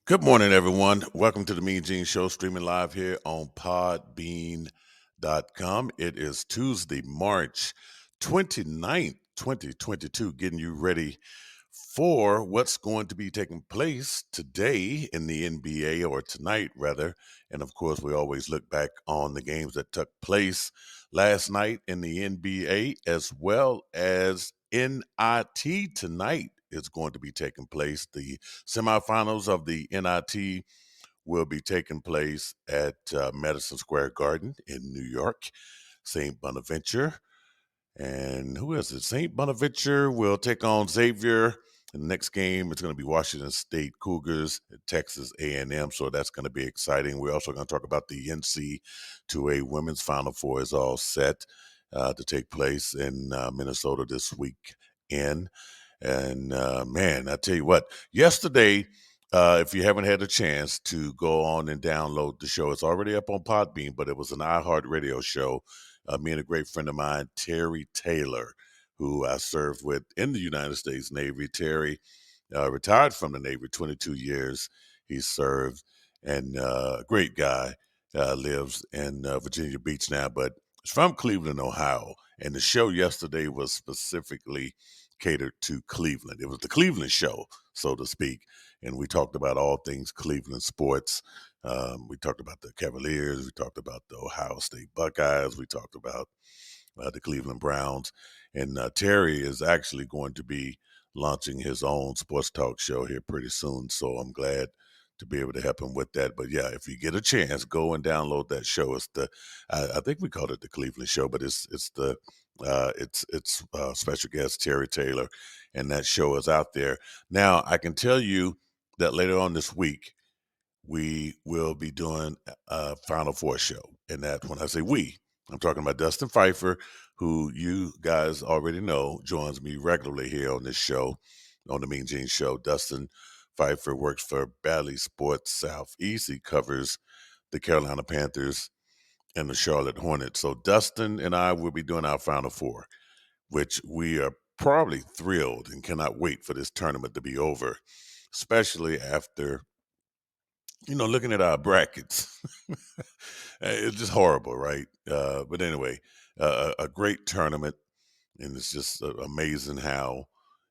Good morning, everyone. Welcome to the MeanGene Show, streaming live here on Podbean.com. It is Tuesday, March 29th, 2022, getting you ready for what's going to be taking place today in the NBA, or tonight, rather. And of course, we always look back on the games that took place last night in the NBA, as well as NIT tonight is going to be taking place. The semifinals of the NIT will be taking place at Madison Square Garden in New York. St. Bonaventure and who is it? St. Bonaventure will take on Xavier. And the next game is going to be Washington State Cougars at Texas A&M. So that's going to be exciting. We're also going to talk about the NCAA Women's Final Four is all set to take place in Minnesota this weekend. And man, I tell you what, yesterday, if you haven't had a chance to go on and download the show, it's already up on Podbean, but it was an iHeartRadio show. Me and a great friend of mine, Terry Taylor, who I served with in the United States Navy. Terry retired from the Navy, 22 years he served, and great guy, lives in Virginia Beach now, but is from Cleveland, Ohio. And the show yesterday was specifically catered to Cleveland. It was the Cleveland show, so to speak. And we talked about all things Cleveland sports. We talked about the Cavaliers. We talked about the Ohio State Buckeyes. We talked about the Cleveland Browns. And Terry is actually going to be launching his own sports talk show here pretty soon. So I'm glad to be able to help him with that. But yeah, if you get a chance, go and download that show. It's I think we called it the Cleveland Show, but it's special guest Terry Taylor, and that show is out there now. I can tell you that later on this week we will be doing a Final Four show. And that, when I say we, I'm talking about Dustin Pfeiffer, who you guys already know joins me regularly here on this show, on the MeanGene Show. Dustin Pfeiffer works for Bally Sports Southeast. He covers the Carolina Panthers and the Charlotte Hornets. So Dustin and I will be doing our Final Four, which we are probably thrilled and cannot wait for this tournament to be over, especially after looking at our brackets. It's just horrible, right? But anyway, a great tournament, and it's just amazing how,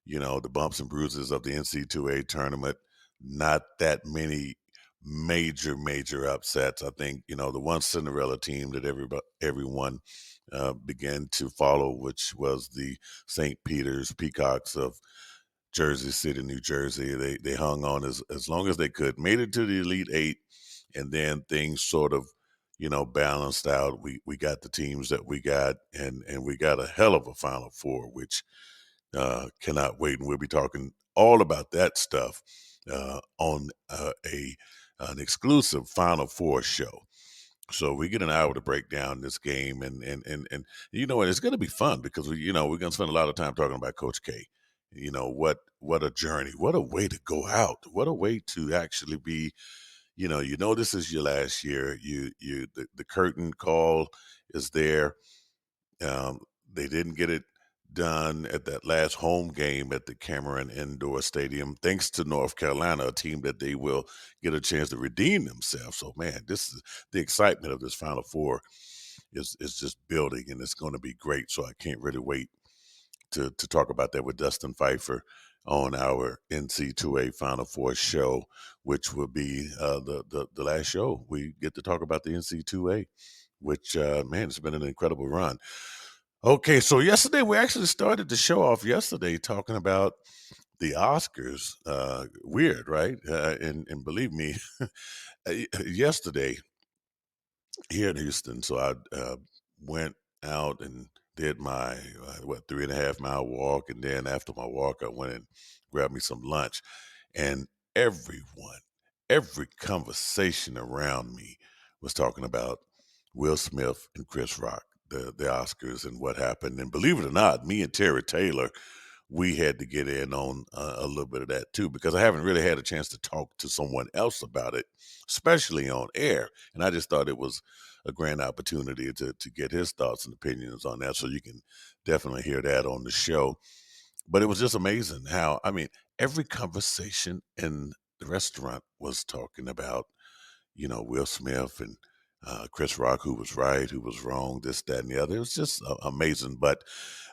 the bumps and bruises of the NCAA tournament, not that many major upsets. I think, the one Cinderella team that everyone began to follow, which was the St. Peter's Peacocks of Jersey City, New Jersey. They hung on as long as they could, made it to the Elite Eight, and then things sort of, balanced out. We got the teams that we got, and we got a hell of a Final Four, which cannot wait. And we'll be talking all about that stuff on an exclusive Final Four show. So we get an hour to break down this game, and it's going to be fun because we're going to spend a lot of time talking about Coach K. What a journey, what a way to go out, what a way to actually be. This is your last year. The curtain call is there. Um, they didn't get it done at that last home game at the Cameron Indoor Stadium, thanks to North Carolina, a team that they will get a chance to redeem themselves. So, man, this is the excitement of this Final Four is just building, and it's going to be great. So I can't really wait to talk about that with Dustin Pfeiffer on our NC2A Final Four show, which will be the last show we get to talk about the NC2A, which, man, it's been an incredible run. Okay, so yesterday we actually started the show off yesterday talking about the Oscars. Weird, right? And believe me, yesterday here in Houston, so I went out and did my 3.5 mile walk, and then after my walk, I went and grabbed me some lunch, and everyone, every conversation around me was talking about Will Smith and Chris Rock, the Oscars, and what happened. And believe it or not, me and Terry Taylor, we had to get in on a little bit of that too, because I haven't really had a chance to talk to someone else about it, especially on air. And I just thought it was a grand opportunity to get his thoughts and opinions on that. So you can definitely hear that on the show. But it was just amazing how, I mean, every conversation in the restaurant was talking about, Will Smith and Chris Rock, who was right, who was wrong, this, that, and the other. It was just amazing. But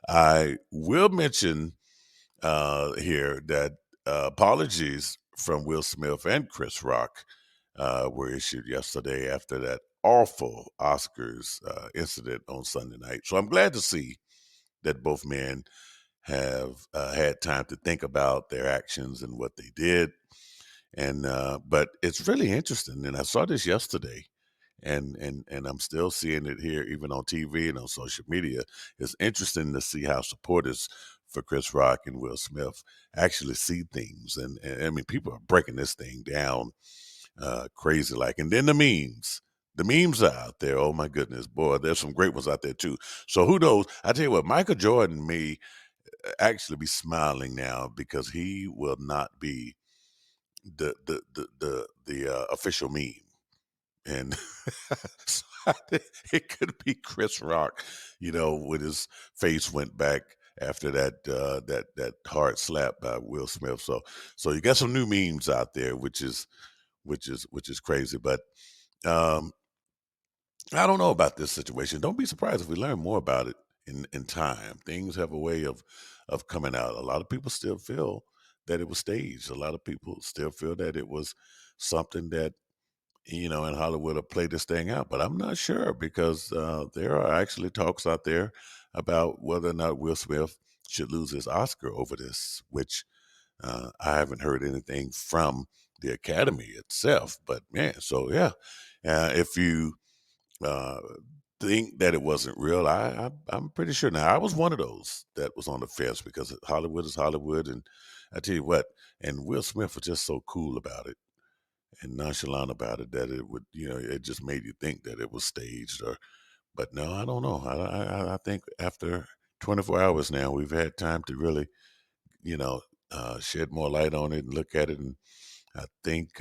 I will mention here that apologies from Will Smith and Chris Rock were issued yesterday after that awful Oscars incident on Sunday night. So I'm glad to see that both men have had time to think about their actions and what they did. And but it's really interesting, and I saw this yesterday, and I'm still seeing it here, even on TV and on social media. It's interesting to see how supporters for Chris Rock and Will Smith actually see things, and I mean, people are breaking this thing down crazy like. And then the memes are out there. Oh my goodness, boy, there's some great ones out there too. So who knows? I tell you what, Michael Jordan may actually be smiling now because he will not be the official meme, and so I think it could be Chris Rock, when his face went back after that hard slap by Will Smith. So you got some new memes out there, which is crazy. But um, I don't know about this situation. Don't be surprised if we learn more about it in time. Things have a way of coming out. A lot of people still feel that it was staged. A lot of people still feel that it was something that in Hollywood have played this thing out. But I'm not sure because there are actually talks out there about whether or not Will Smith should lose his Oscar over this, which I haven't heard anything from the Academy itself. But man, so yeah, if you uh, think that it wasn't real, I'm pretty sure. Now I was one of those that was on the fence because Hollywood is Hollywood, and I tell you what, and Will Smith was just so cool about it and nonchalant about it that it would, it just made you think that it was staged. Or, but no, I don't know. I think after 24 hours now, we've had time to really, you know, shed more light on it and look at it, and I think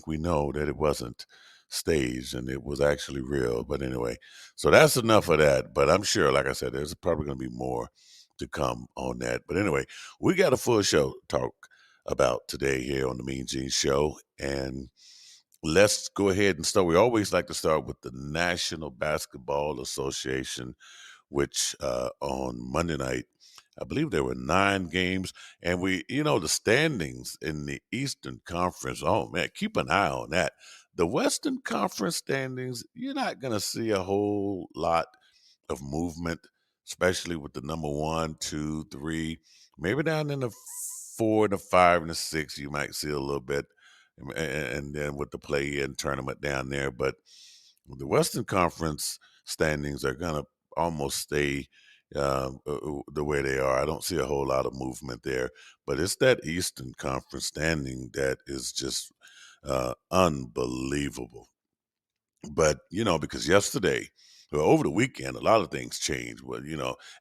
we know that it wasn't staged and it was actually real. But anyway, so that's enough of that. But I'm sure, like I said, there's probably going to be more to come on that. But anyway, we got a full show to talk about today here on the MeanGene Show, and let's go ahead and start. We always like to start with the National Basketball Association, which on Monday night, I believe there were 9 games, and the standings in the Eastern Conference. Oh man, keep an eye on that. The Western Conference standings, you're not going to see a whole lot of movement, especially with the number 1, 2, 3, maybe down in the 4, the 5, and the 6. You might see a little bit, and then with the play-in tournament down there. But the Western Conference standings are going to almost stay the way they are. I don't see a whole lot of movement there, but it's that Eastern Conference standing that is just unbelievable. But, because over the weekend, a lot of things changed. Well,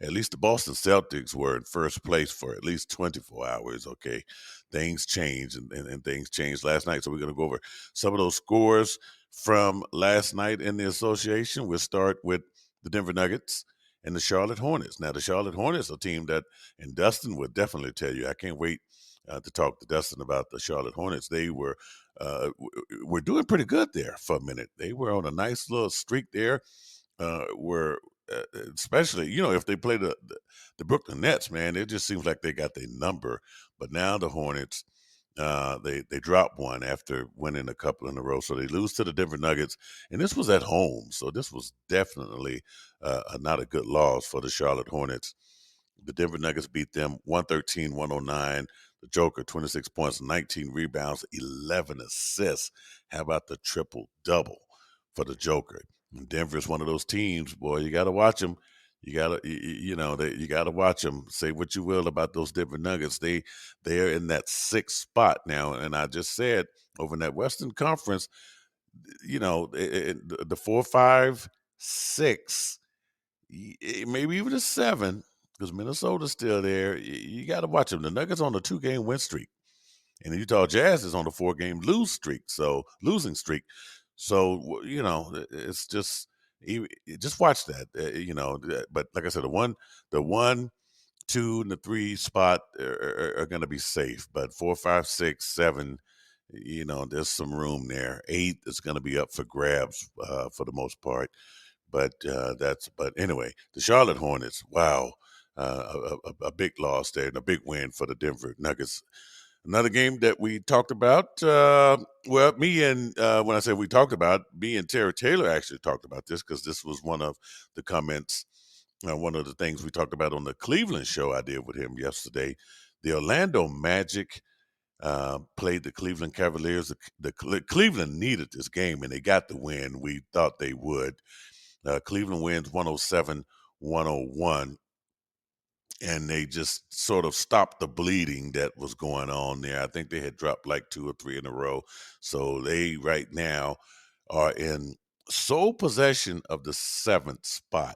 at least the Boston Celtics were in first place for at least 24 hours. Okay. Things changed and things changed last night. So we're going to go over some of those scores from last night in the association. We'll start with the Denver Nuggets and the Charlotte Hornets. Now, the Charlotte Hornets, a team that, and Dustin would definitely tell you, I can't wait to talk to Dustin about the Charlotte Hornets. They were doing pretty good there for a minute. They were on a nice little streak there. Were Especially if they play the Brooklyn Nets, man, it just seems like they got their number. But now the Hornets, they dropped one after winning a couple in a row, so they lose to the Denver Nuggets, and this was at home, so this was definitely not a good loss for the Charlotte Hornets. The Denver Nuggets beat them 113-109. The Joker, 26 points, 19 rebounds, 11 assists. How about the triple double for the Joker? And Denver is one of those teams, boy. You got to watch them. You got to watch them. Say what you will about those Denver Nuggets. They are in that 6th spot now, and I just said over in that Western Conference, the 4, 5, 6, maybe even a 7, because Minnesota's still there. You got to watch them. The Nuggets on a 2-game win streak, and the Utah Jazz is on a 4-game losing streak. So it's just watch that. But like I said, the 1, 2, and the 3 spot are going to be safe, but 4, 5, 6, 7. there's some room there. 8 is going to be up for grabs for the most part. But anyway, the Charlotte Hornets. Wow, a big loss there and a big win for the Denver Nuggets. Another game that we talked about. Well, me and when I say we talked about, me and Terry Taylor actually talked about this because this was one of the comments. One of the things we talked about on the Cleveland show I did with him yesterday. The Orlando Magic played the Cleveland Cavaliers. Cleveland needed this game, and they got the win. We thought they would. Cleveland wins 107-101, and they just sort of stopped the bleeding that was going on there. I think they had dropped like 2 or 3 in a row. So they right now are in sole possession of the 7th spot.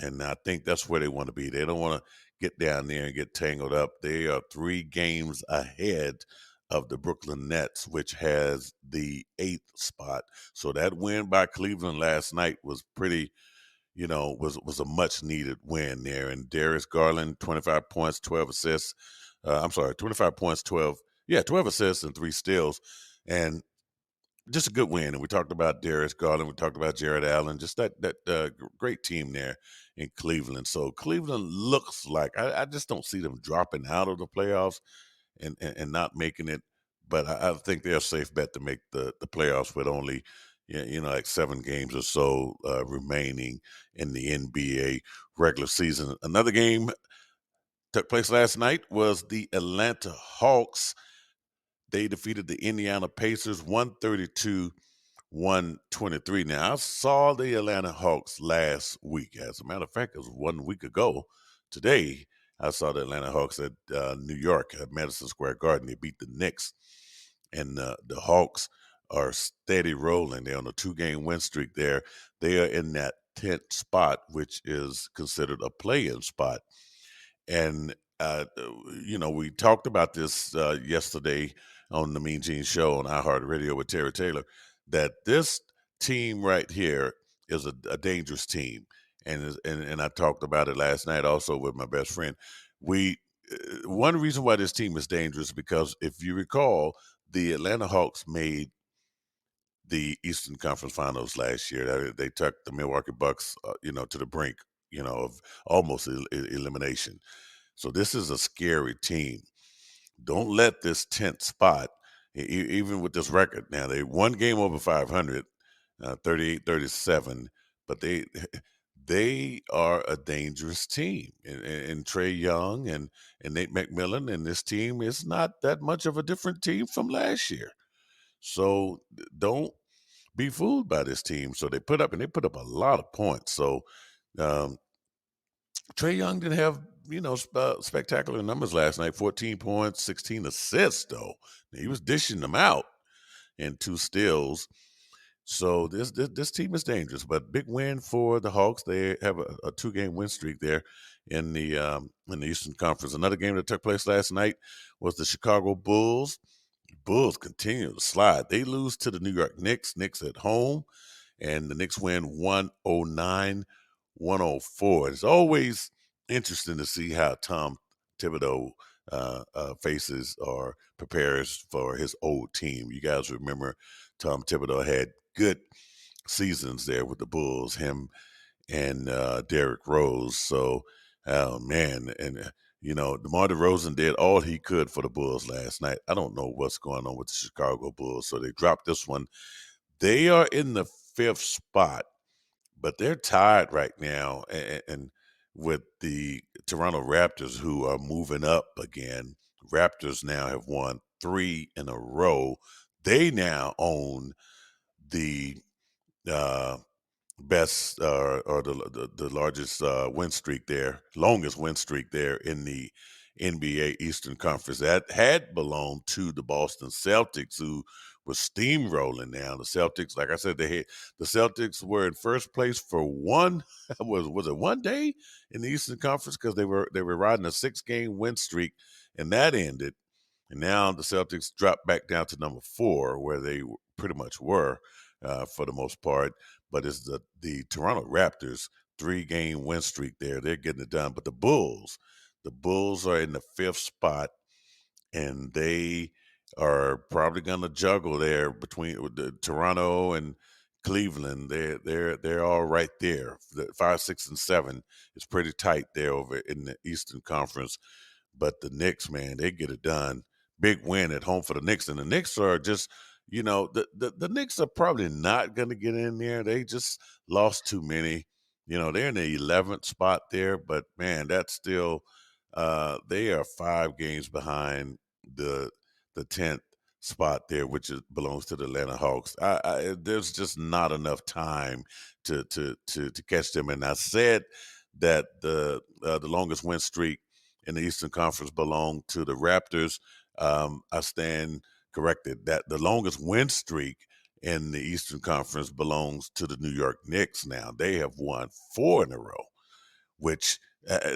And I think that's where they want to be. They don't want to get down there and get tangled up. They are 3 games ahead of the Brooklyn Nets, which has the 8th spot. So that win by Cleveland last night was pretty, was a much needed win there. And Darius Garland, 25 points, 12 assists. 25 points, 12 assists and 3 steals. And just a good win. And we talked about Darius Garland. We talked about Jared Allen. Just that great team there in Cleveland. So Cleveland looks like I just don't see them dropping out of the playoffs and not making it. But I think they're a safe bet to make the playoffs with only like 7 games or so remaining in the NBA regular season. Another game took place last night was the Atlanta Hawks. They defeated the Indiana Pacers 132-123. Now, I saw the Atlanta Hawks last week. As a matter of fact, it was 1 week ago. Today, I saw the Atlanta Hawks at New York at Madison Square Garden. They beat the Knicks, and the Hawks are steady rolling. They're on a 2-game win streak there. They are in that 10th spot, which is considered a play-in spot. And, we talked about this yesterday on the MeanGene Show on iHeartRadio with Terry Taylor, that this team right here is a dangerous team. And I talked about it last night also with my best friend. One reason why this team is dangerous because if you recall, the Atlanta Hawks made the Eastern Conference Finals last year. They took the Milwaukee Bucks, to the brink, of almost elimination. So this is a scary team. Don't let this 10th spot, even with this record. Now, they 1 game over 500, 38-37, but they are a dangerous team. And Trae Young and Nate McMillan and this team is not that much of a different team from last year. So don't be fooled by this team. So they put up a lot of points. So um, Trae Young didn't have, spectacular numbers last night. 14 points, 16 assists, though. He was dishing them out and 2 steals. So this team is dangerous, but big win for the Hawks. They have a 2-game win streak there in the Eastern Conference. Another game that took place last night was the Chicago Bulls. Bulls continue to slide. They lose to the New York Knicks. Knicks at home, and the Knicks win 109-104. It's always interesting to see how Tom Thibodeau faces or prepares for his old team. You guys remember Tom Thibodeau had good seasons there with the Bulls, him and Derrick Rose. So, oh man, and DeMar DeRozan did all he could for the Bulls last night. I don't know what's going on with the Chicago Bulls, so they dropped this one. They are in the 5th spot, but they're tied right now, and with the Toronto Raptors, who are moving up again. Raptors now have won 3 in a row. They now own the uh, best or the largest win streak there, longest win streak there in the NBA Eastern Conference. That had belonged to the Boston Celtics, who was steamrolling now. The Celtics, like I said, the Celtics were in first place for one was it 1 day in the Eastern Conference because they were riding a 6-game win streak, and that ended. And now the Celtics dropped back down to number 4, where they pretty much were for the most part. But it's the Toronto Raptors 3-game win streak there. They're getting it done. But the Bulls are in the 5th spot, and they are probably going to juggle there between the Toronto and Cleveland. They're all right there. The 5, 6, and 7 is pretty tight there over in the Eastern Conference. But the Knicks, man, they get it done. Big win at home for the Knicks, and the Knicks are just, the Knicks are probably not going to get in there. They just lost too many. They're in the 11th spot there, but man, that's still they are 5 games behind the the 10th spot there, which belongs to the Atlanta Hawks. There's just not enough time to catch them. And I said that the longest win streak in the Eastern Conference belonged to the Raptors. I stand corrected. That the longest win streak in the Eastern Conference belongs to the New York Knicks. Now they have won 4 in a row, which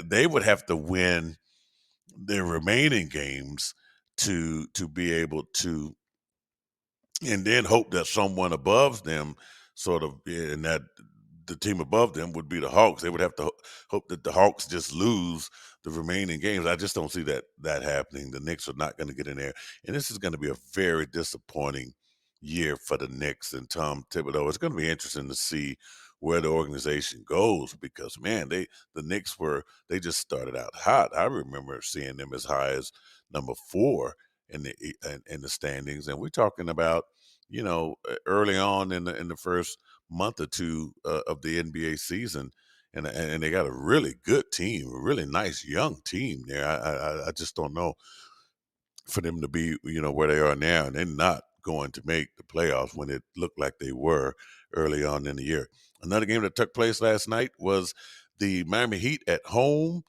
they would have to win their remaining games to be able to, and then hope that someone above them sort of, and that the team above them would be the Hawks. They would have to hope that the Hawks just lose the remaining games. I just don't see that happening. The Knicks are not going to get in there, and this is going to be a very disappointing year for the Knicks and Tom Thibodeau. It's going to be interesting to see where the organization goes because man, the Knicks they just started out hot. I remember seeing them as high as number 4 in the standings, and we're talking about early on in the first month or two of the NBA season, and they got a really good team, a really nice young team there. I just don't know for them to be where they are now, and they're not going to make the playoffs when it looked like they were early on in the year. Another game that took place last night was the Miami Heat at home.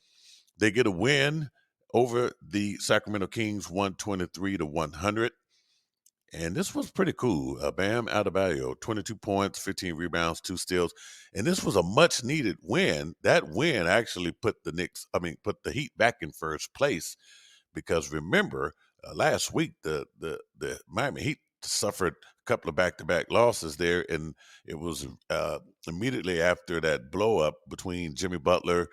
They get a win over the Sacramento Kings, 123-100. And this was pretty cool. Bam Adebayo, 22 points, 15 rebounds, 2 steals. And this was a much needed win. That win actually put the Heat back in first place because remember, last week the Miami Heat suffered a couple of back-to-back losses there, and it was immediately after that blow up between Jimmy Butler,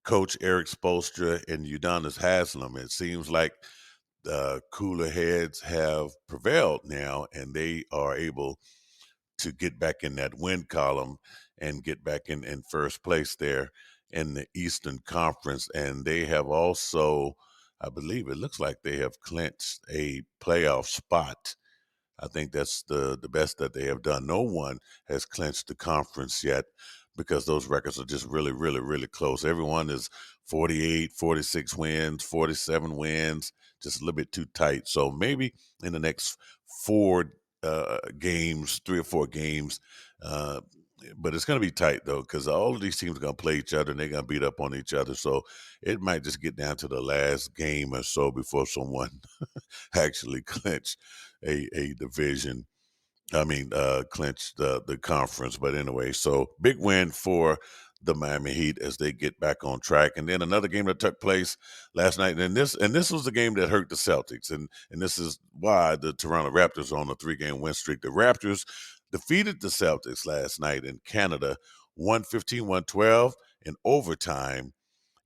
Coach Eric Spoelstra, and Udonis Haslem. It seems like cooler heads have prevailed now, and they are able to get back in that win column and get back in first place there in the Eastern Conference. And they have also, I believe it looks like they have clinched a playoff spot. I think that's the best that they have done. No one has clinched the conference yet because those records are just really, really, really close. Everyone is 48, 46 wins, 47 wins, just a little bit too tight. So maybe in the next 4 games, 3 or 4 games, uh, but it's going to be tight though because all of these teams are going to play each other and they're going to beat up on each other. So it might just get down to the last game or so before someone actually clinch a division. Clinch the conference. But anyway, so big win for the Miami Heat as they get back on track. And then another game that took place last night, and this was the game that hurt the Celtics, and this is why the Toronto Raptors are on a 3-game win streak. The Raptors defeated the Celtics last night in Canada, 115-112 in overtime.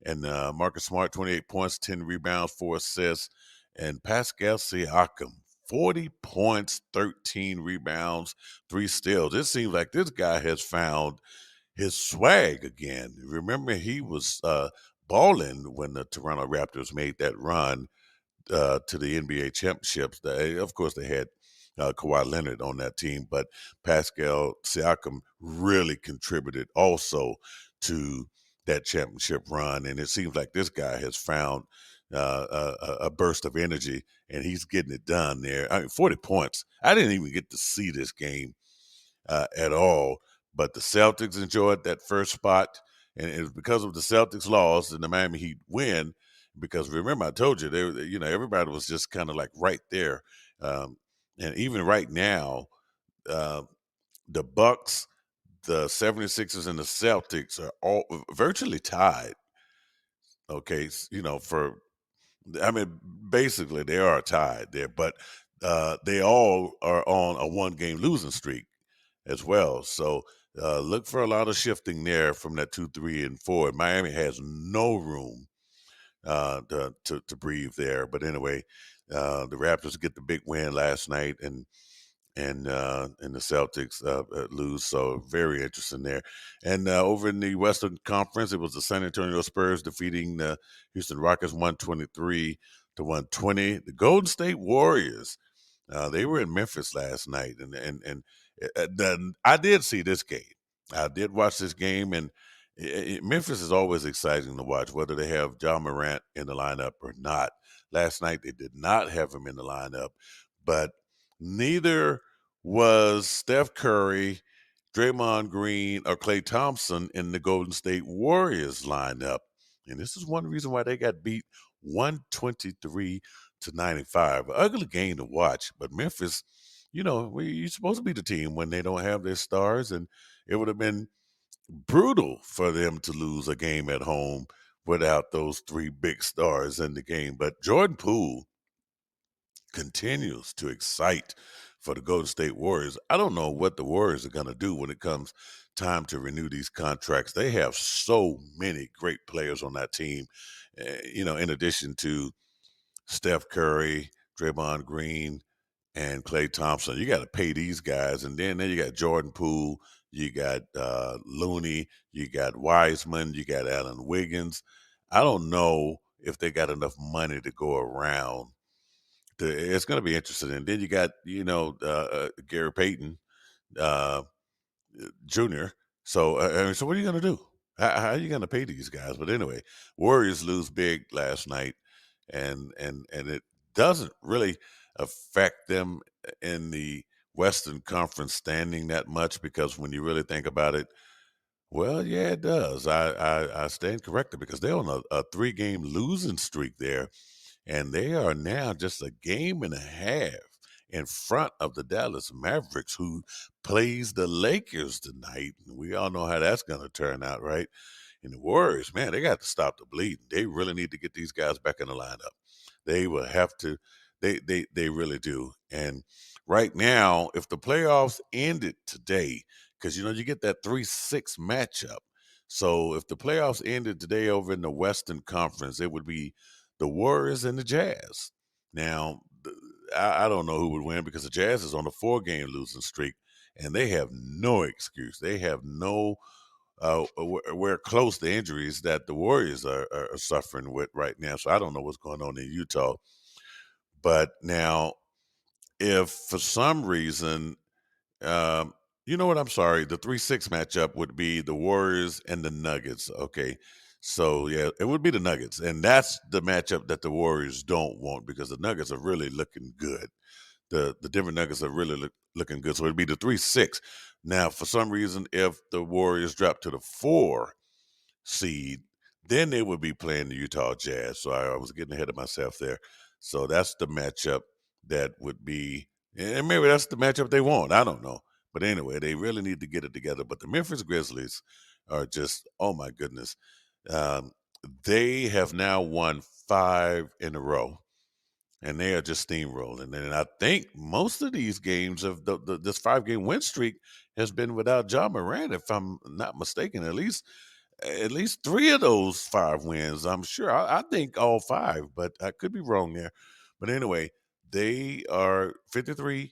And Marcus Smart, 28 points, 10 rebounds, 4 assists. And Pascal Siakam, 40 points, 13 rebounds, 3 steals. It seems like this guy has found his swag again. Remember, he was balling when the Toronto Raptors made that run to the NBA championships. Of course, they had Kawhi Leonard on that team, but Pascal Siakam really contributed also to that championship run. And it seems like this guy has found a burst of energy, and he's getting it done there. 40 points. I didn't even get to see this game at all, but the Celtics enjoyed that first spot, and it was because of the Celtics loss and the Miami Heat win. Because remember, I told you everybody was just kind of like right there, and even right now, uh, the Bucks, the 76ers, and the Celtics are all virtually tied. Okay, for basically they are tied there, but they all are on a 1-game losing streak as well. So look for a lot of shifting there from that 2, 3, and 4. Miami has no room to breathe there. But anyway, the Raptors get the big win last night, and the Celtics lose. So very interesting there. And over in the Western Conference, it was the San Antonio Spurs defeating the Houston Rockets 123-120. The Golden State Warriors, they were in Memphis last night, and I did see this game. I did watch this game, and Memphis is always exciting to watch, whether they have John Morant in the lineup or not. Last night they did not have him in the lineup, but neither was Steph Curry, Draymond Green, or Klay Thompson in the Golden State Warriors lineup. And this is one reason why they got beat 123-95. Ugly game to watch, but Memphis, you're supposed to be the team when they don't have their stars, and it would have been brutal for them to lose a game at home without those three big stars in the game. But Jordan Poole continues to excite for the Golden State Warriors. I don't know what the Warriors are going to do when it comes time to renew these contracts. They have so many great players on that team, in addition to Steph Curry, Draymond Green, and Klay Thompson. You got to pay these guys. And then you got Jordan Poole, you got Looney, you got Wiseman, you got Allen Wiggins. I don't know if they got enough money to go around. It's going to be interesting. And then you got, Gary Payton uh, Jr. So what are you going to do? How are you going to pay these guys? But anyway, Warriors lose big last night, and it doesn't really affect them in the Western Conference standing that much, because when you really think about it, well, yeah, it does. I stand corrected, because they're on a 3-game losing streak there, and they are now just a game and a half in front of the Dallas Mavericks, who plays the Lakers tonight. We all know how that's going to turn out, right? And the Warriors, man, they got to stop the bleeding. They really need to get these guys back in the lineup. They will have to. They really do. And right now, if the playoffs ended today, because you get that 3-6 matchup. So if the playoffs ended today over in the Western Conference, it would be the Warriors and the Jazz. Now, I don't know who would win, because the Jazz is on a 4-game losing streak, and they have no excuse. They have no where close the injuries that the Warriors are suffering with right now. So I don't know what's going on in Utah. But now, if for some reason, you know what? I'm sorry. The 3-6 matchup would be the Warriors and the Nuggets. Okay. So, yeah, it would be the Nuggets. And that's the matchup that the Warriors don't want, because the Nuggets are really looking good. The Denver Nuggets are really looking good. So it'd be the 3-6. Now, for some reason, if the Warriors drop to the 4 seed, then they would be playing the Utah Jazz. So I was getting ahead of myself there. So that's the matchup that would be, and maybe that's the matchup they want. I don't know. But anyway, they really need to get it together. But the Memphis Grizzlies are just, oh my goodness. Um, they have now won 5 in a row, and they are just steamrolling. And I think most of these games of this 5-game win streak has been without John Morant, if I'm not mistaken. At least 3 of those 5 wins, I'm sure. I think all 5, but I could be wrong there. But anyway, they are 53-23,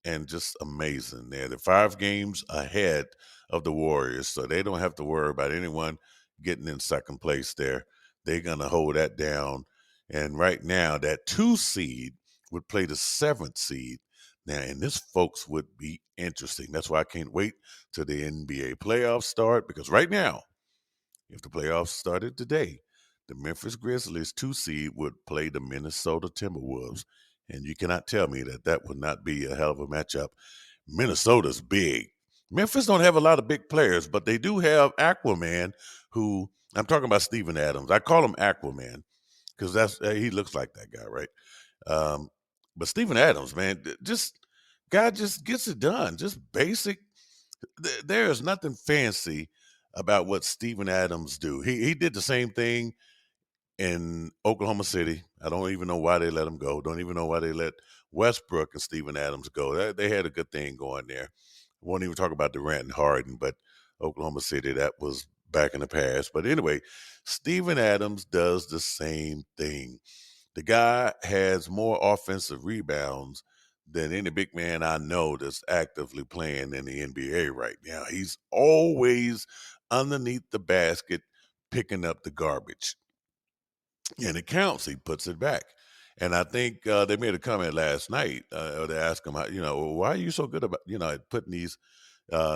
and just amazing. They're 5 games ahead of the Warriors, so they don't have to worry about anyone getting in second place there. They're going to hold that down. And right now, that 2 seed would play the 7th seed. Now, and this, folks, would be interesting. That's why I can't wait till the NBA playoffs start, because right now, if the playoffs started today, the Memphis Grizzlies 2 seed would play the Minnesota Timberwolves. And you cannot tell me that that would not be a hell of a matchup. Minnesota's big. Memphis don't have a lot of big players, but they do have Aquaman, who, I'm talking about Steven Adams. I call him Aquaman because he looks like that guy, right? But Steven Adams, man, guy just gets it done. Just basic. There is nothing fancy about what Steven Adams do. He did the same thing in Oklahoma City. I don't even know why they let him go. Don't even know why they let Westbrook and Steven Adams go. They had a good thing going there. Won't even talk about Durant and Harden, but Oklahoma City, that was back in the past. But anyway, Steven Adams does the same thing. The guy has more offensive rebounds than any big man I know that's actively playing in the NBA right now. He's always underneath the basket picking up the garbage. And it counts. He puts it back. And I think they made a comment last night. They asked him, why are you so good about, at putting these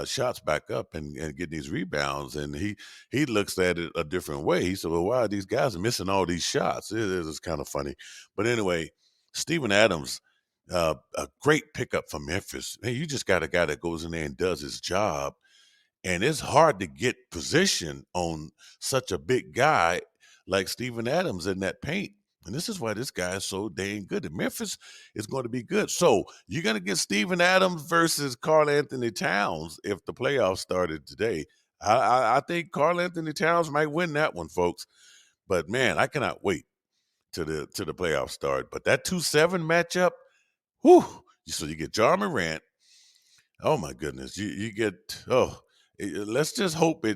shots back up and getting these rebounds? And he looks at it a different way. He said, well, why are these guys missing all these shots? It is kind of funny. But anyway, Steven Adams, a great pickup from Memphis. Hey, you just got a guy that goes in there and does his job. And it's hard to get position on such a big guy like Steven Adams in that paint. And this is why this guy is so dang good. And Memphis is going to be good. So you're going to get Steven Adams versus Karl Anthony Towns if the playoffs started today. I think Karl Anthony Towns might win that one, folks. But man, I cannot wait to the playoffs start. But that 2-7 matchup, whew. So you get Ja Morant. Oh my goodness, you get let's just hope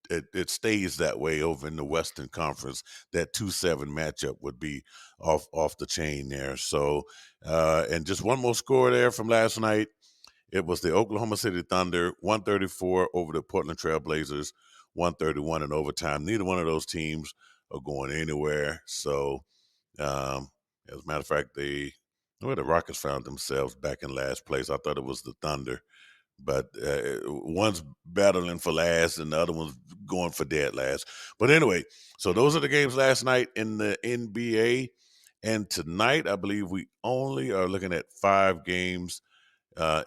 it stays that way over in the Western Conference. That 2-7 matchup would be off the chain there. So and just one more score there from last night. It was the Oklahoma City Thunder 134 over the Portland Trail Blazers 131 in overtime. Neither one of those teams are going anywhere. So as a matter of fact, the Rockets found themselves back in last place. I thought it was the Thunder, but one's battling for last and the other one's going for dead last. But anyway, so those are the games last night in the NBA. And tonight, I believe we only are looking at 5 games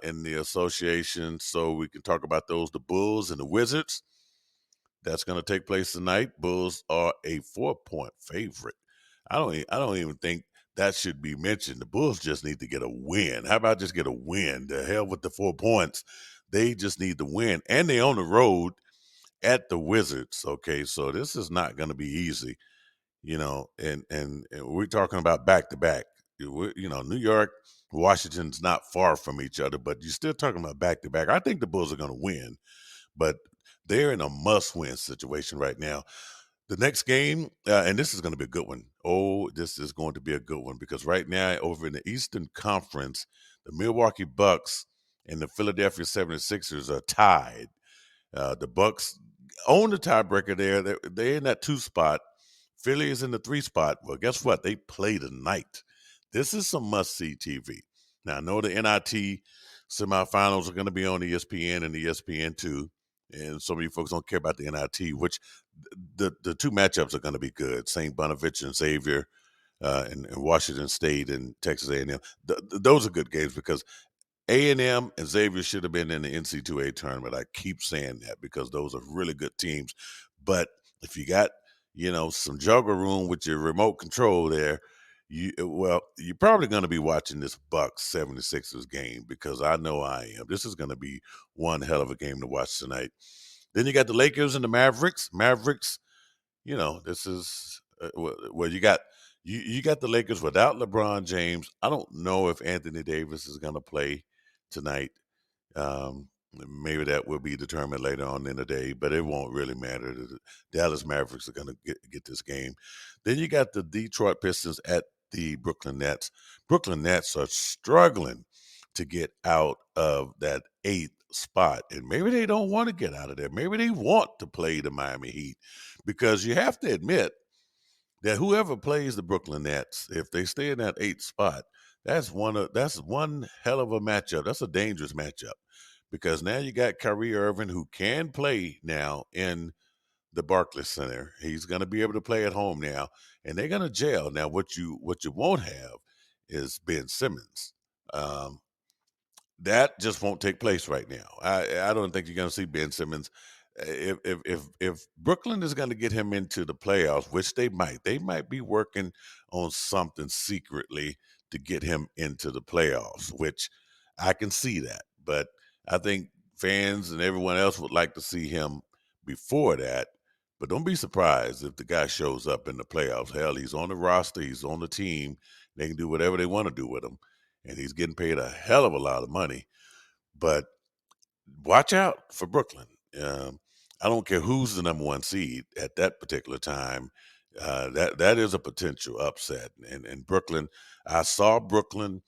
in the association. So we can talk about those, the Bulls and the Wizards. That's going to take place tonight. Bulls are a 4-point favorite. I don't even think that should be mentioned. The Bulls just need to get a win. How about just get a win? The hell with the 4 points. They just need to win. And they on the road at the Wizards. Okay, so this is not going to be easy, and we're talking about back-to-back. New York, Washington's not far from each other, but you're still talking about back-to-back. I think the Bulls are going to win, but they're in a must-win situation right now. The next game, and this is going to be a good one. Oh, this is going to be a good one because right now over in the Eastern Conference, the Milwaukee Bucks and the Philadelphia 76ers are tied. The Bucks own the tiebreaker there. They're in that 2 spot. Philly is in the 3 spot. Well, guess what? They play tonight. This is some must-see TV. Now, I know the NIT semifinals are going to be on ESPN and ESPN2, and some of you folks don't care about the NIT, which the 2 matchups are going to be good. St. Bonaventure and Xavier and Washington State and Texas A&M. Those are good games because A&M and Xavier should have been in the NCAA tournament. I keep saying that because those are really good teams. But if you got, some juggle room with your remote control there, you're probably going to be watching this Bucks 76ers game because I know I am. This is going to be one hell of a game to watch tonight. Then you got the Lakers and the Mavericks. Mavericks, this is you got you got the Lakers without LeBron James. I don't know if Anthony Davis is going to play tonight. Maybe that will be determined later on in the day, but it won't really matter. The Dallas Mavericks are going to get this game. Then you got the Detroit Pistons at the Brooklyn Nets. Brooklyn Nets are struggling to get out of that 8th spot, and maybe they don't want to get out of there. Maybe they want to play the Miami Heat because you have to admit that whoever plays the Brooklyn Nets, if they stay in that 8th spot, that's one hell of a matchup. That's a dangerous matchup because now you got Kyrie Irving who can play now in the Barclays Center. He's going to be able to play at home now, and they're going to jail. Now, what you won't have is Ben Simmons. That just won't take place right now. I don't think you're going to see Ben Simmons. If Brooklyn is going to get him into the playoffs, which they might be working on something secretly to get him into the playoffs, which I can see that. But I think fans and everyone else would like to see him before that. But don't be surprised if the guy shows up in the playoffs. Hell, he's on the roster, he's on the team. They can do whatever they want to do with him. And he's getting paid a hell of a lot of money. But watch out for Brooklyn. I don't care who's the number one seed at that particular time. That is a potential upset. And Brooklyn, I saw Brooklyn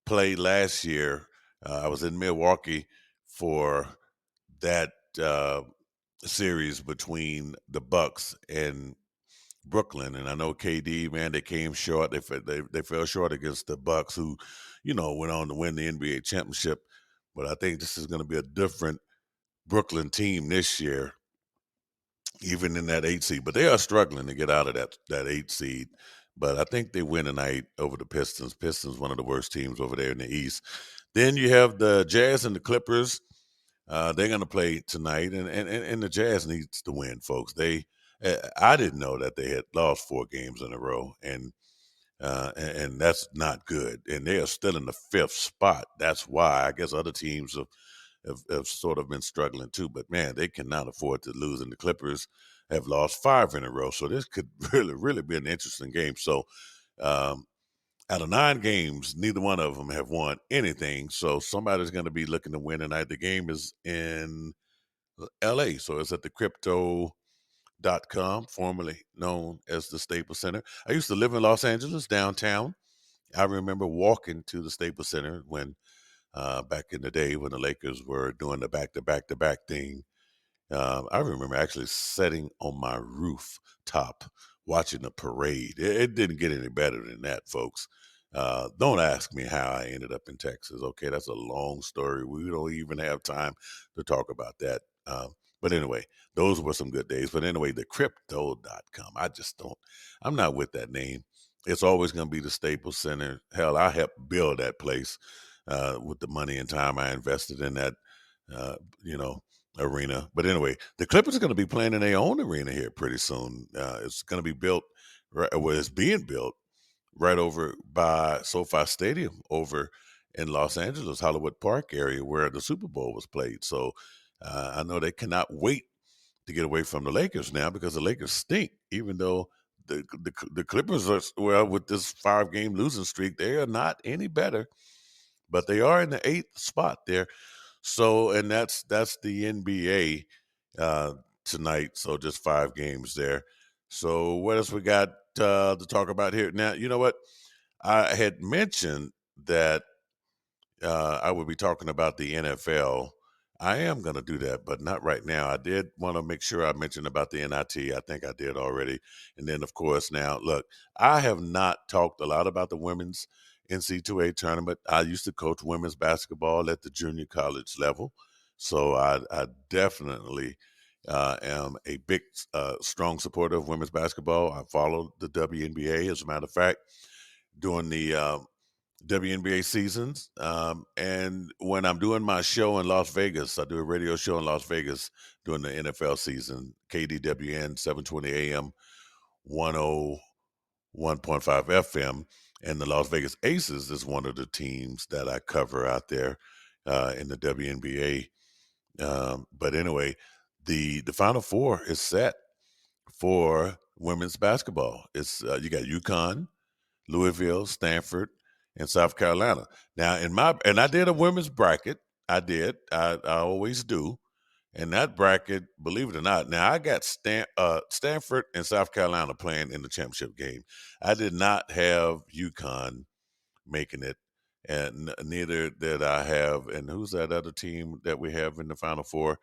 play last year. I was in Milwaukee for that uh, series between the Bucks and Brooklyn, and I know KD, man, they came short. They fell short against the Bucks, who, went on to win the NBA championship. But I think this is going to be a different Brooklyn team this year, even in that 8 seed. But they are struggling to get out of that 8 seed. But I think they win tonight over the Pistons. Pistons, one of the worst teams over there in the East. Then you have the Jazz and the Clippers. They're going to play tonight, and the Jazz needs to win, folks. I didn't know that they had lost 4 games in a row, and that's not good. And they are still in the 5th spot. That's why I guess other teams have sort of been struggling too. But man, they cannot afford to lose. And the Clippers have lost 5 in a row, so this could really be an interesting game. So um, out of 9 games, neither one of them have won anything. So somebody's going to be looking to win tonight. The game is in LA, so it's at the Crypto.com, formerly known as the Staples Center. I used to live in Los Angeles, downtown. I remember walking to the Staples Center when back in the day when the Lakers were doing the back-to-back-to-back thing. I remember actually sitting on my rooftop watching the parade. It didn't get any better than that, folks. Don't ask me how I ended up in Texas. Okay, that's a long story. We don't even have time to talk about that. But anyway, those were some good days. But anyway, the crypto.com, I'm not with that name. It's always going to be the Staples Center. Hell, I helped build that place with the money and time I invested in that, uh, you know, arena. But anyway, the Clippers are going to be playing in their own arena here pretty soon. It's going to be built, well, it's being built right over by SoFi Stadium over in Los Angeles, Hollywood Park area where the Super Bowl was played. So I know they cannot wait to get away from the Lakers now because the Lakers stink, even though the Clippers are, well, with this 5 game losing streak, they are not any better, but they are in the 8th spot there. So, and that's the NBA tonight. So just 5 games there. So what else we got to talk about here? Now, you know what? I had mentioned that I would be talking about the NFL. I am going to do that, but not right now. I did want to make sure I mentioned about the NIT. I think I did already. And then, of course, now, look, I have not talked a lot about the women's NCAA tournament. I used to coach women's basketball at the junior college level. So I definitely am a big, strong supporter of women's basketball. I follow the WNBA, as a matter of fact, during the WNBA seasons. And when I'm doing my show in Las Vegas, I do a radio show in Las Vegas during the NFL season, KDWN 720 AM, 101.5 FM. And the Las Vegas Aces is one of the teams that I cover out there in the WNBA. But anyway, the Final Four is set for women's basketball. It's you got UConn, Louisville, Stanford, and South Carolina. Now, I did a women's bracket. I did. I always do. And that bracket, believe it or not, now I got Stanford and South Carolina playing in the championship game. I did not have UConn making it, and neither did I have. And who's that other team that we have in the Final Four?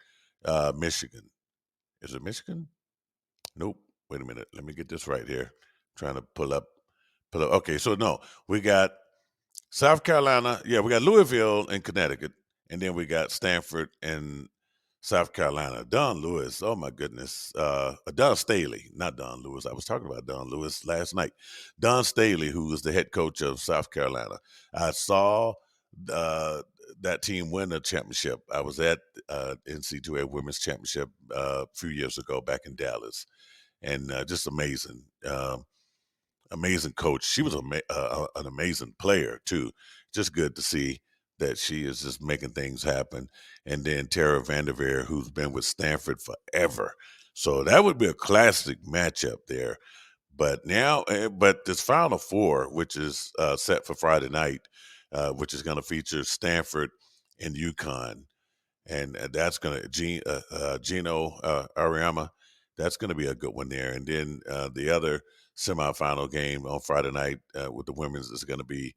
Michigan. Is it Michigan? Nope. Wait a minute. Let me get this right here. Trying to pull up. Okay, so no, we got South Carolina. Yeah, we got Louisville and Connecticut, and then we got Stanford and South Carolina. Don Lewis. Oh my goodness. Don Staley, not Don Lewis. I was talking about Don Lewis last night. Don Staley, who is the head coach of South Carolina. I saw uh, that team win the championship. I was at NCAA Women's Championship a few years ago back in Dallas, and just amazing. Amazing coach. She was an amazing player too. Just good to see that she is just making things happen. And then Tara Vanderveer, who's been with Stanford forever. So that would be a classic matchup there. But now, but this Final Four, which is set for Friday night, which is going to feature Stanford and UConn. and that's gonna Gino Ariama. That's gonna be a good one there. And then the other semifinal game on Friday night with the women's is gonna be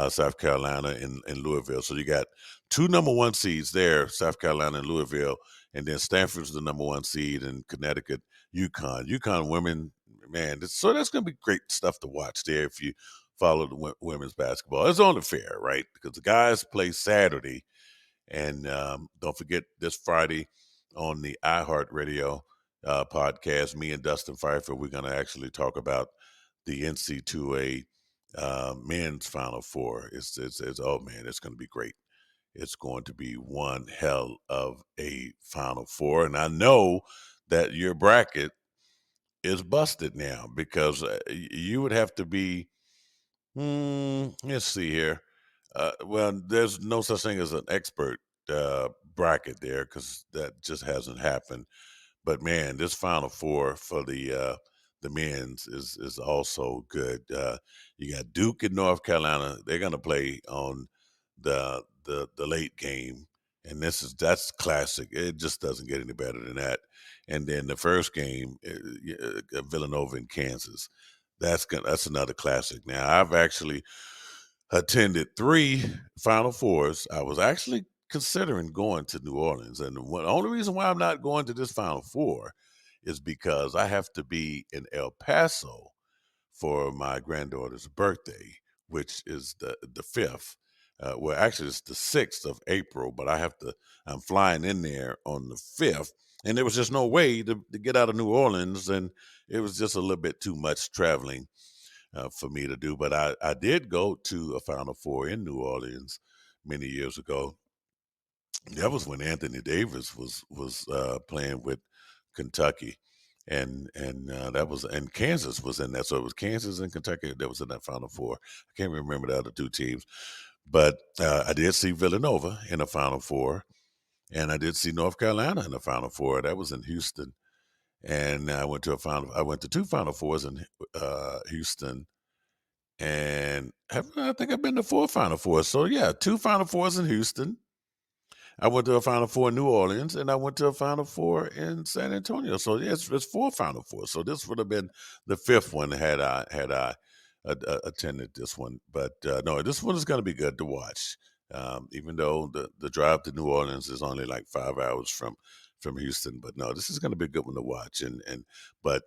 South Carolina and Louisville. So you got two number one seeds there, South Carolina and Louisville, and then Stanford's the number one seed in Connecticut, UConn women, man. So that's going to be great stuff to watch there if you follow the women's basketball. It's only fair, right? Because the guys play Saturday, and don't forget this Friday on the iHeartRadio podcast, me and Dustin Pfeiffer, we're going to actually talk about the NCAA men's Final Four. It's oh man, it's going to be great. It's going to be one hell of a Final Four, and I know that your bracket is busted now because you would have to be. Let's see here. Well, there's no such thing as an expert bracket there because that just hasn't happened. But man, this Final Four for the men's is also good. You got Duke and North Carolina. They're going to play on the late game, and that's classic. It just doesn't get any better than that. And then the first game, Villanova and Kansas. That's another classic. Now I've actually attended three Final Fours. I was actually considering going to New Orleans, and the only reason why I'm not going to this Final Four is because I have to be in El Paso for my granddaughter's birthday, which is the 5th. Well, actually, it's the 6th of April, but I'm flying in there on the 5th. And there was just no way to get out of New Orleans. And it was just a little bit too much traveling for me to do. But I did go to a Final Four in New Orleans many years ago. That was when Anthony Davis was playing with Kentucky, and that was and Kansas was in that. So it was Kansas and Kentucky that was in that Final Four. I can't remember the other two teams, but I did see Villanova in the Final Four, and I did see North Carolina in the Final Four. That was in Houston, and I went to I went to two Final Fours in Houston, and I think I've been to four Final Fours. So yeah, two Final Fours in Houston. I went to a Final Four in New Orleans, and I went to a Final Four in San Antonio. So yeah, it's four Final Fours. So this would have been the fifth one had I attended this one. But no, this one is going to be good to watch. Even though the drive to New Orleans is only like 5 hours from Houston, but no, this is going to be a good one to watch. But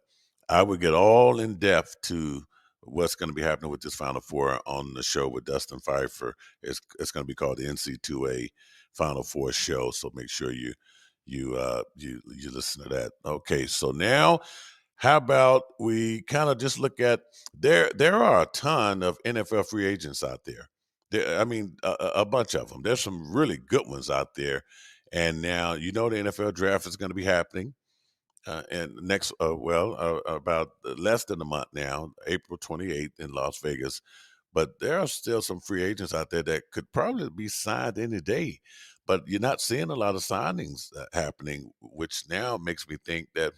I would get all in depth to what's going to be happening with this Final Four on the show with Dustin Pfeiffer. It's going to be called the NC2A Final Four show. So make sure you listen to that. Okay, so now how about we kind of just look at there are a ton of NFL free agents out there. I mean, a bunch of them. There's some really good ones out there. And now the NFL draft is going to be happening and next, about less than a month now, April 28th in Las Vegas. But there are still some free agents out there that could probably be signed any day. But you're not seeing a lot of signings happening, which now makes me think that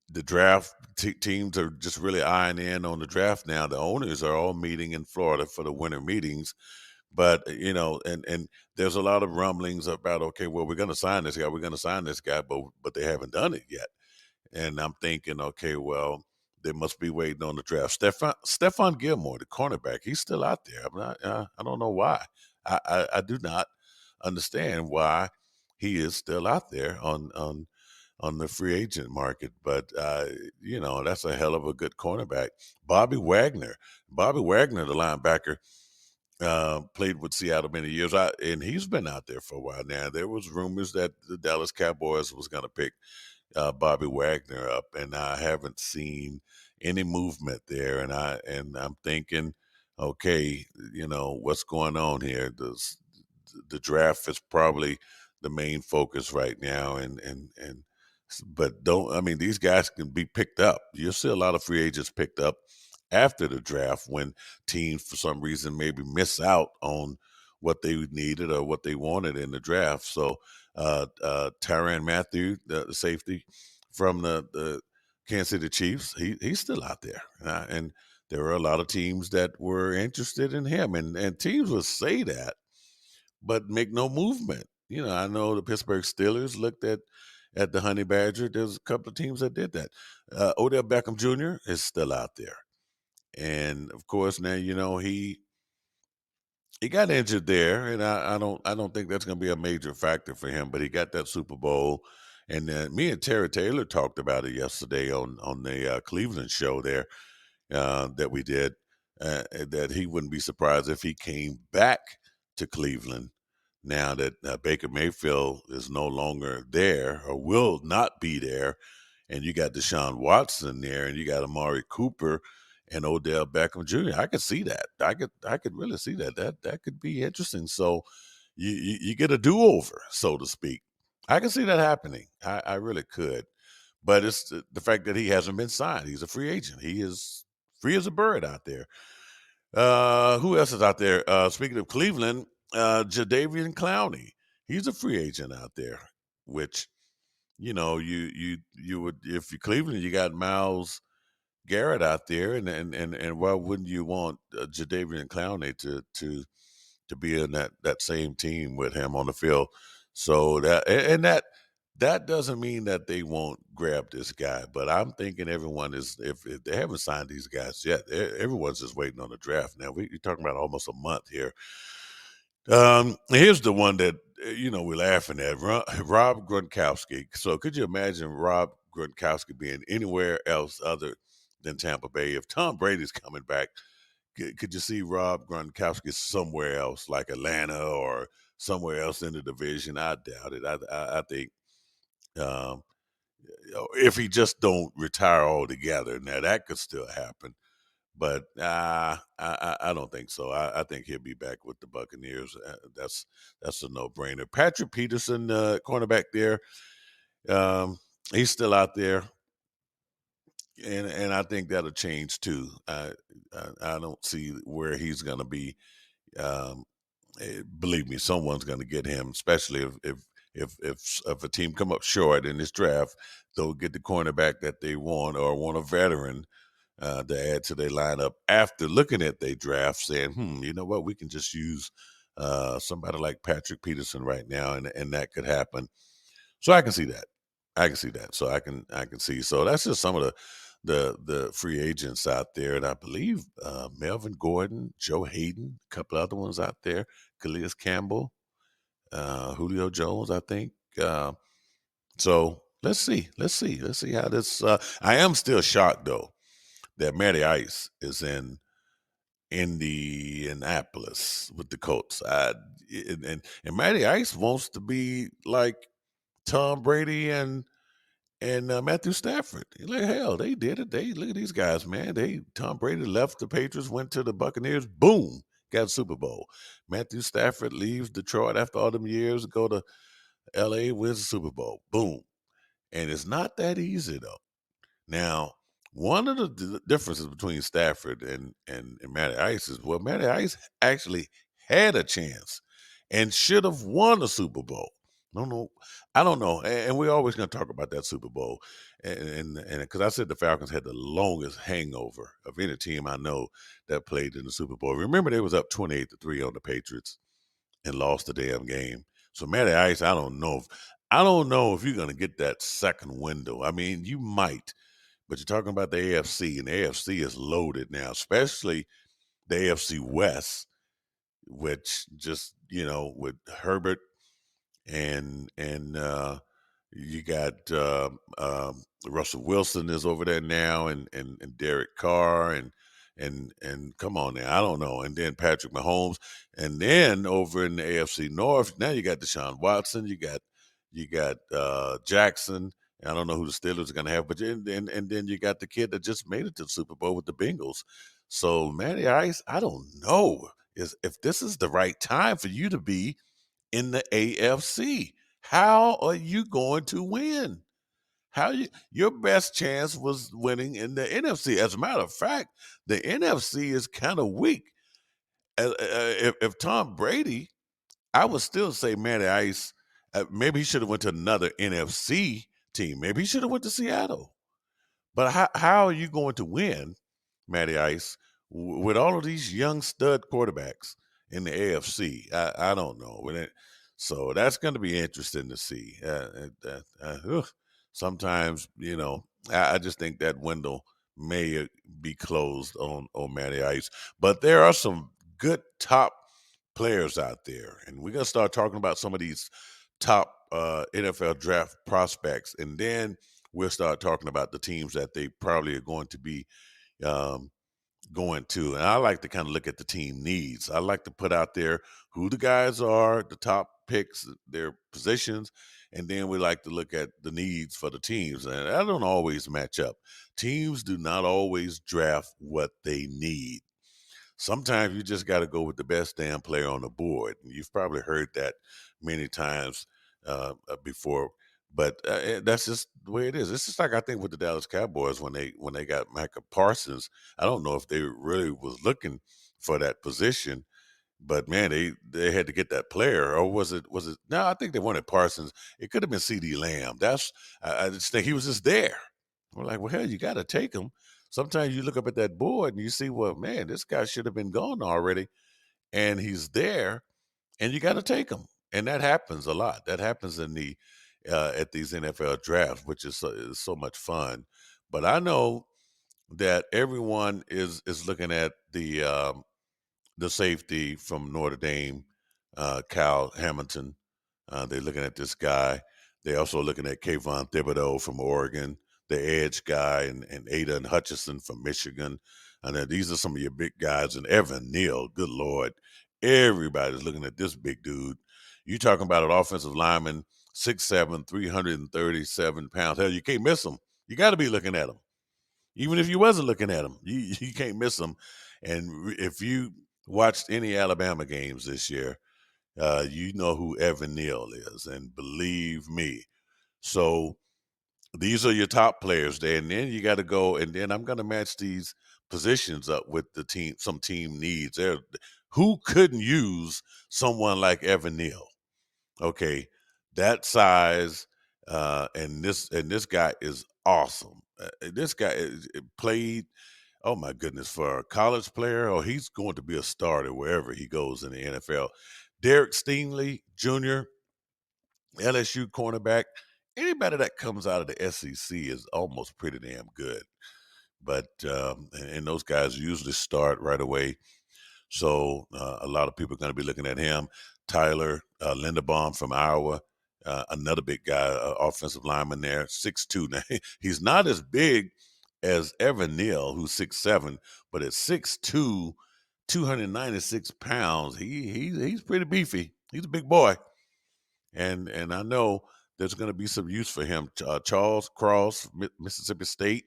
the draft teams are just really eyeing in on the draft now. The owners are all meeting in Florida for the winter meetings. But and there's a lot of rumblings about, okay, well, we're going to sign this guy, but they haven't done it yet. And I'm thinking, okay, well, they must be waiting on the draft. Stephon Gilmore, the cornerback, he's still out there. I don't know why. I do not understand why he is still out there on the free agent market. But that's a hell of a good cornerback. Bobby Wagner, the linebacker, played with Seattle many years, and he's been out there for a while now. There was rumors that the Dallas Cowboys was going to pick Bobby Wagner up, and I haven't seen any movement there. And I'm thinking, okay, what's going on here? The draft is probably the main focus right now, but these guys can be picked up. You'll see a lot of free agents picked up after the draft when teams for some reason maybe miss out what they needed or what they wanted in the draft. So Tyrann Mathieu, the safety from the Kansas City Chiefs, he's still out there. And there are a lot of teams that were interested in him. And teams will say that, but make no movement. I know the Pittsburgh Steelers looked at the Honey Badger. There's a couple of teams that did that. Odell Beckham Jr. is still out there, and of course now he got injured there, and I don't think that's going to be a major factor for him. But he got that Super Bowl, and me and Terry Taylor talked about it yesterday on the Cleveland show there that we did. That he wouldn't be surprised if he came back to Cleveland now that Baker Mayfield is no longer there or will not be there, and you got Deshaun Watson there, and you got Amari Cooper and Odell Beckham Jr. I could see that. I could really see that. That could be interesting. So you get a do over, so to speak. I can see that happening. I really could. But it's the fact that he hasn't been signed. He's a free agent. He is free as a bird out there. Who else is out there? Speaking of Cleveland, Jadeveon Clowney. He's a free agent out there, which you would, if you're Cleveland, you got Miles Garrett out there, and why wouldn't you want Jadeveon Clowney to be in that same team with him on the field? So that doesn't mean that they won't grab this guy, but I'm thinking everyone is, if they haven't signed these guys yet, everyone's just waiting on the draft. Now we're talking about almost a month here. Here's the one that we're laughing at, Rob Gronkowski. So could you imagine Rob Gronkowski being anywhere else other than Tampa Bay? If Tom Brady's coming back, could you see Rob Gronkowski somewhere else, like Atlanta or somewhere else in the division? I doubt it. I think um, if he just don't retire altogether, now that could still happen. But I don't think so. I think he'll be back with the Buccaneers. That's a no brainer. Patrick Peterson, cornerback there, um, he's still out there, and I think that'll change too. I don't see where he's going to be. Um, Believe me, someone's going to get him, especially if a team come up short in this draft, they'll get the cornerback that they want or want a veteran to add to their lineup after looking at their draft, saying, you know what, we can just use somebody like Patrick Peterson right now, and that could happen. So I can see that. I can see that. So I can see. So that's just some of the free agents out there, and I believe Melvin Gordon, Joe Hayden, a couple other ones out there, Calais Campbell, Julio Jones, I think. So let's see. Let's see how this. I am still shocked though that Matty Ice is in Indianapolis with the Colts. And Matty Ice wants to be like Tom Brady and Matthew Stafford. Like hell, they did it. They look at these guys, man. Tom Brady left the Patriots, went to the Buccaneers, boom, got a Super Bowl. Matthew Stafford leaves Detroit after all them years, go to LA, wins the Super Bowl. Boom. And it's not that easy though. Now, one of the differences between Stafford and Matty Ice is, well, Matty Ice actually had a chance and should have won a Super Bowl. No, I don't know, and we're always going to talk about that Super Bowl, and because I said the Falcons had the longest hangover of any team I know that played in the Super Bowl. Remember, they was up 28-3 on the Patriots and lost the damn game. So Matty Ice, I don't know if you're going to get that second window. I mean, you might. But you're talking about the AFC, and the AFC is loaded now, especially the AFC West, which just, with Herbert and you got Russell Wilson is over there now, and Derek Carr, and come on now, I don't know, and then Patrick Mahomes, and then over in the AFC North, now you got Deshaun Watson, you got Jackson. I don't know who the Steelers are going to have, but and then you got the kid that just made it to the Super Bowl with the Bengals. So Matty Ice, I don't know if this is the right time for you to be in the AFC. How are you going to win? Your best chance was winning in the NFC. As a matter of fact, the NFC is kind of weak. If Tom Brady, I would still say Matty Ice. Maybe he should have went to another NFC team. Maybe he should have went to Seattle. But how are you going to win, Matty Ice, with all of these young stud quarterbacks in the AFC? I don't know. So that's going to be interesting to see. Sometimes, I just think that window may be closed on Matty Ice. But there are some good top players out there. And we're going to start talking about some of these top NFL draft prospects. And then we'll start talking about the teams that they probably are going to be um, going to. And I like to kind of look at the team needs. I like to put out there who the guys are, the top picks, their positions, and then we like to look at the needs for the teams. And that don't always match up. Teams do not always draft what they need. Sometimes you just got to go with the best damn player on the board. You've probably heard that many times before, but that's just the way it is. It's just like I think with the Dallas Cowboys when they got Micah Parsons. I don't know if they really was looking for that position, but man, they had to get that player, or was it? No, I think they wanted Parsons. It could have been C.D. Lamb. I just think he was just there. We're like, well, hell, you got to take him. Sometimes you look up at that board and you see, well, man, this guy should have been gone already, and he's there, and you got to take him. And that happens a lot. That happens in the at these NFL drafts, which is so much fun. But I know that everyone is looking at the safety from Notre Dame, Cal Hamilton. They're looking at this guy. They're also looking at Kayvon Thibodeau from Oregon, the edge guy, and Aiden Hutchinson from Michigan. And then these are some of your big guys. And Evan Neal, good Lord. Everybody's looking at this big dude. You talking about an offensive lineman, 6'7", 337 pounds. Hell, you can't miss him. You got to be looking at him. Even if you wasn't looking at him, you can't miss him. And if you watched any Alabama games this year, you know who Evan Neal is, and believe me. So these are your top players there, and then you got to go, and then I'm going to match these positions up with the team, some team needs. Who couldn't use someone like Evan Neal? Okay, that size, and this guy is awesome. This guy played. Oh my goodness, for a college player, oh, he's going to be a starter wherever he goes in the NFL. Derek Stingley Jr., LSU cornerback. Anybody that comes out of the SEC is almost pretty damn good. But and those guys usually start right away. So a lot of people are going to be looking at him. Tyler Linderbaum from Iowa, another big guy, offensive lineman there, 6'2". Now, he's not as big as Evan Neal, who's 6'7", but at 6'2", 296 pounds, he's pretty beefy. He's a big boy. And I know there's going to be some use for him. Charles Cross, Mississippi State,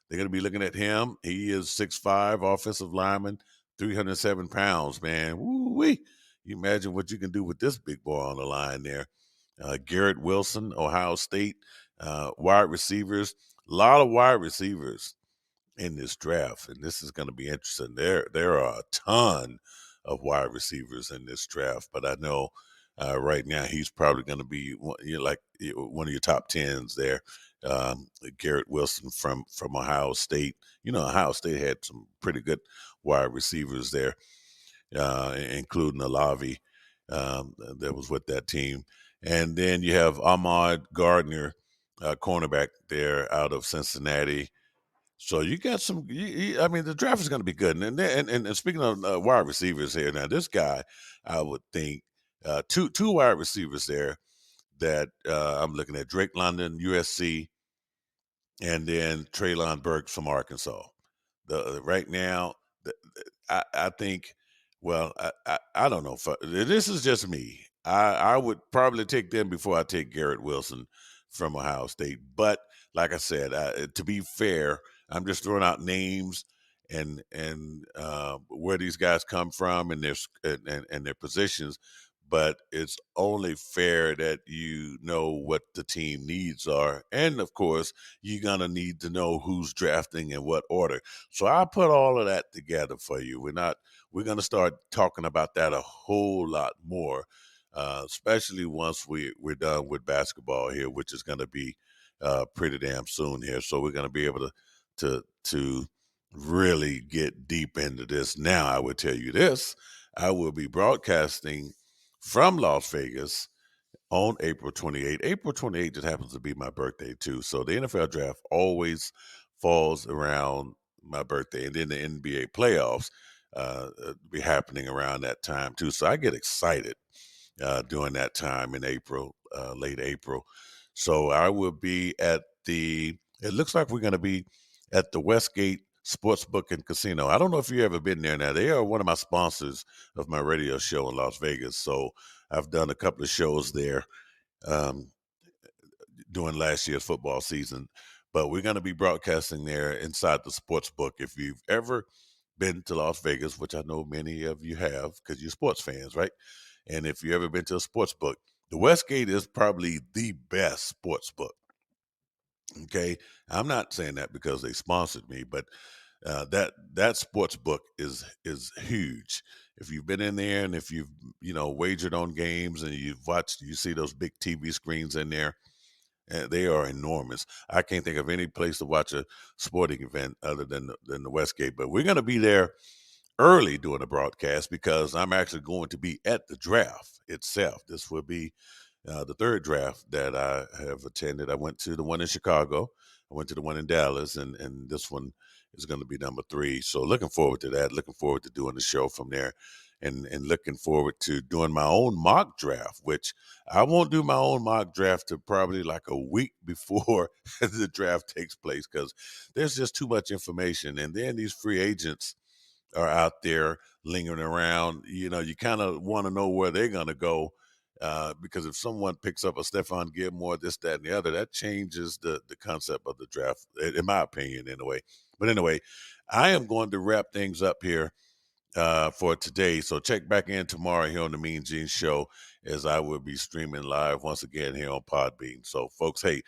they're going to be looking at him. He is 6'5", offensive lineman, 307 pounds, man. Woo-wee. You imagine what you can do with this big boy on the line there. Garrett Wilson, Ohio State, wide receivers. A lot of wide receivers in this draft, and this is going to be interesting. There are a ton of wide receivers in this draft, but I know right now he's probably going to be one of your top tens there. Garrett Wilson from Ohio State. Ohio State had some pretty good wide receivers there, including Olavi that was with that team. And then you have Ahmad Gardner, cornerback there out of Cincinnati. So you got some. I mean, the draft is going to be good. And speaking of wide receivers here, now this guy, I would think two wide receivers there that I'm looking at: Drake London, USC, and then Traylon Burks from Arkansas. Right now, I think. Well, I don't know. This is just me. I would probably take them before I take Garrett Wilson from Ohio State. But like I said, to be fair, I'm just throwing out names and where these guys come from and their positions. But it's only fair that you know what the team needs are, and of course, you're gonna need to know who's drafting in what order. So I put all of that together for you. We're going to start talking about that a whole lot more, especially once we're done with basketball here, which is going to be pretty damn soon here. So we're going to be able to really get deep into this. Now, I would tell you this: I will be broadcasting from Las Vegas on April 28th. April 28th just happens to be my birthday too. So the NFL draft always falls around my birthday, and then the NBA playoffs be happening around that time too. So I get excited during that time in April, late April. So I will be at it looks like we're going to be at the Westgate Sportsbook and Casino. I don't know if you've ever been there now. They are one of my sponsors of my radio show in Las Vegas. So I've done a couple of shows there um, during last year's football season. But we're going to be broadcasting there inside the sports book. If you've ever been to Las Vegas, which I know many of you have because you're sports fans, right? And if you've ever been to a sports book, the Westgate is probably the best sports book. Okay. I'm not saying that because they sponsored me, but that sports book is huge. If you've been in there and if you've wagered on games and you see those big TV screens in there, and they are enormous. I can't think of any place to watch a sporting event other than the Westgate. But we're going to be there early during the broadcast because I'm actually going to be at the draft itself. This will be the third draft that I have attended. I went to the one in Chicago. I went to the one in Dallas, and this one is going to be number 3. So looking forward to that. Looking forward to doing the show from there, and looking forward to doing my own mock draft, which I won't do my own mock draft to probably like a week before the draft takes place because there's just too much information, and then these free agents are out there lingering around. You kind of want to know where they're going to go because if someone picks up a Stephon Gilmore, this, that, and the other, that changes the concept of the draft, in my opinion, anyway. But anyway, I am going to wrap things up here for today. So check back in tomorrow here on the MeanGene Show as I will be streaming live once again here on Podbean. So folks, hey,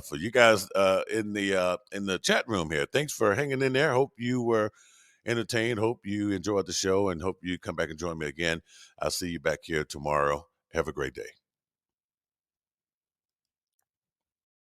for you guys in the chat room here, thanks for hanging in there. Hope you were entertained. Hope you enjoyed the show and hope you come back and join me again. I'll see you back here tomorrow. Have a great day.